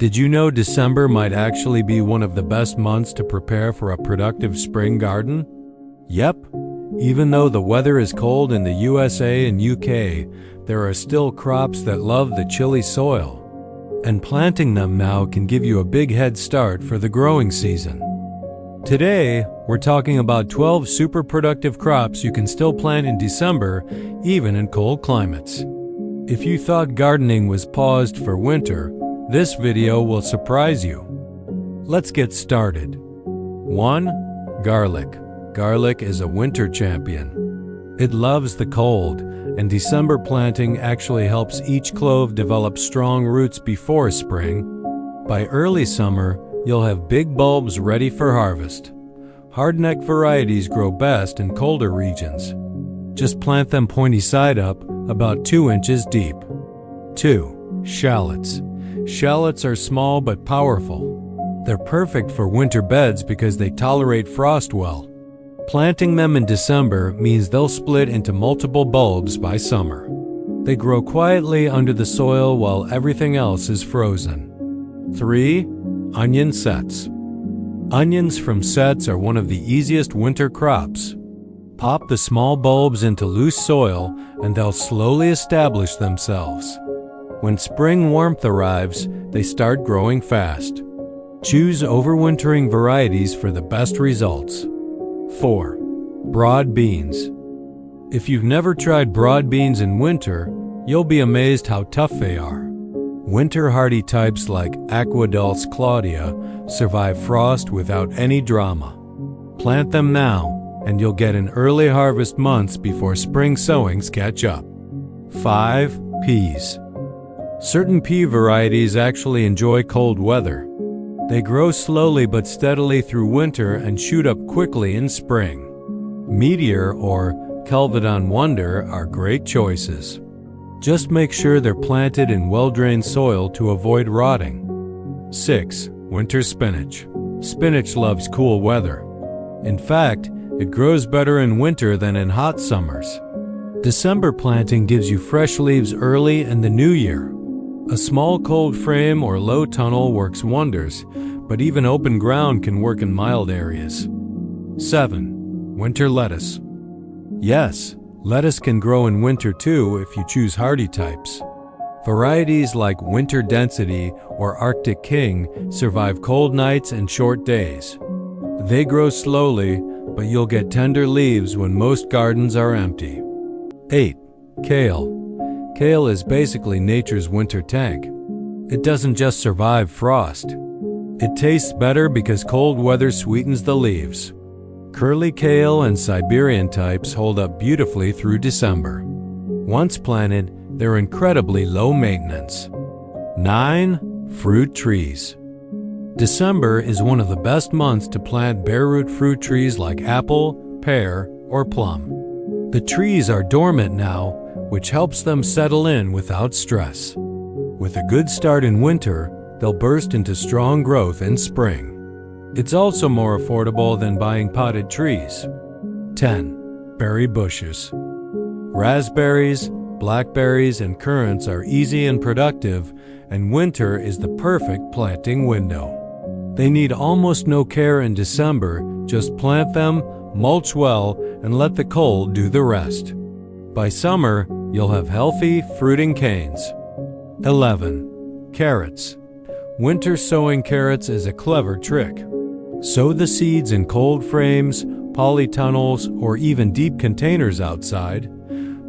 Did you know December might actually be one of the best months to prepare for a productive spring garden? Yep, even though the weather is cold in the USA and UK, there are still crops that love the chilly soil. And planting them now can give you a big head start for the growing season. Today, we're talking about 12 super productive crops you can still plant in December, even in cold climates. If you thought gardening was paused for winter, this video will surprise you. Let's get started. 1. Garlic. Garlic is a winter champion. It loves the cold, and December planting actually helps each clove develop strong roots before spring. By early summer, you'll have big bulbs ready for harvest. Hardneck varieties grow best in colder regions. Just plant them pointy side up, about 2 inches deep. 2. Shallots. Shallots are small but powerful. They're perfect for winter beds because they tolerate frost well. Planting them in December means they'll split into multiple bulbs by summer. They grow quietly under the soil while everything else is frozen. 3. Onion sets. Onions from sets are one of the easiest winter crops. Pop the small bulbs into loose soil and they'll slowly establish themselves. When spring warmth arrives, they start growing fast. Choose overwintering varieties for the best results. 4. Broad beans. If you've never tried broad beans in winter, you'll be amazed how tough they are. Winter hardy types like Aqua dulce Claudia survive frost without any drama. Plant them now, and you'll get an early harvest months before spring sowings catch up. 5. Peas. Certain pea varieties actually enjoy cold weather. They grow slowly but steadily through winter and shoot up quickly in spring. Meteor or Kelvedon Wonder are great choices. Just make sure they're planted in well-drained soil to avoid rotting. 6. Winter spinach. Spinach loves cool weather. In fact, it grows better in winter than in hot summers. December planting gives you fresh leaves early in the new year. A small cold frame or low tunnel works wonders, but even open ground can work in mild areas. 7. Winter lettuce. Yes, lettuce can grow in winter too if you choose hardy types. Varieties like Winter Density or Arctic King survive cold nights and short days. They grow slowly, but you'll get tender leaves when most gardens are empty. 8. Kale. Kale is basically nature's winter tank. It doesn't just survive frost. It tastes better because cold weather sweetens the leaves. Curly kale and Siberian types hold up beautifully through December. Once planted, they're incredibly low maintenance. 9. Fruit trees. December is one of the best months to plant bare-root fruit trees like apple, pear, or plum. The trees are dormant now, which helps them settle in without stress. With a good start in winter, they'll burst into strong growth in spring. It's also more affordable than buying potted trees. 10. Berry bushes. Raspberries, blackberries, and currants are easy and productive, and winter is the perfect planting window. They need almost no care in December, just plant them, mulch well, and let the cold do the rest. By summer, you'll have healthy, fruiting canes. 11. Carrots. Winter sowing carrots is a clever trick. Sow the seeds in cold frames, polytunnels, or even deep containers outside.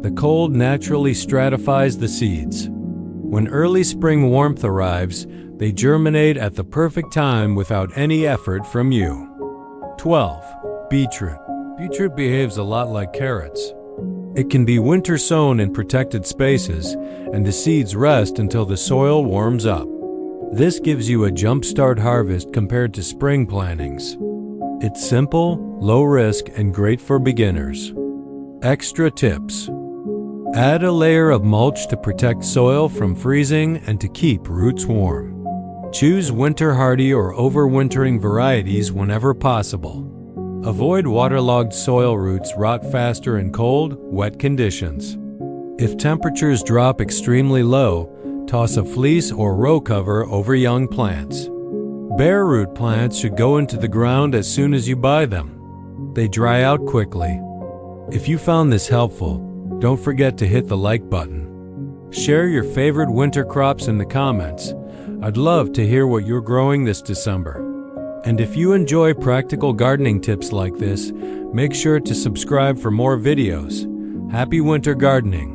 The cold naturally stratifies the seeds. When early spring warmth arrives, they germinate at the perfect time without any effort from you. 12. Beetroot. Beetroot behaves a lot like carrots. It can be winter sown in protected spaces, and the seeds rest until the soil warms up. This gives you a jump-start harvest compared to spring plantings. It's simple, low risk, and great for beginners. Extra tips. Add a layer of mulch to protect soil from freezing and to keep roots warm. Choose winter hardy or overwintering varieties whenever possible. Avoid waterlogged soil roots rot faster in cold, wet conditions. If temperatures drop extremely low, Toss a fleece or row cover over young plants. Bare root plants should go into the ground as soon as you buy them. They dry out quickly. If you found this helpful, don't forget to hit the like button. Share your favorite winter crops in the comments. I'd love to hear what you're growing this December. And if you enjoy practical gardening tips like this, make sure to subscribe for more videos. Happy winter gardening!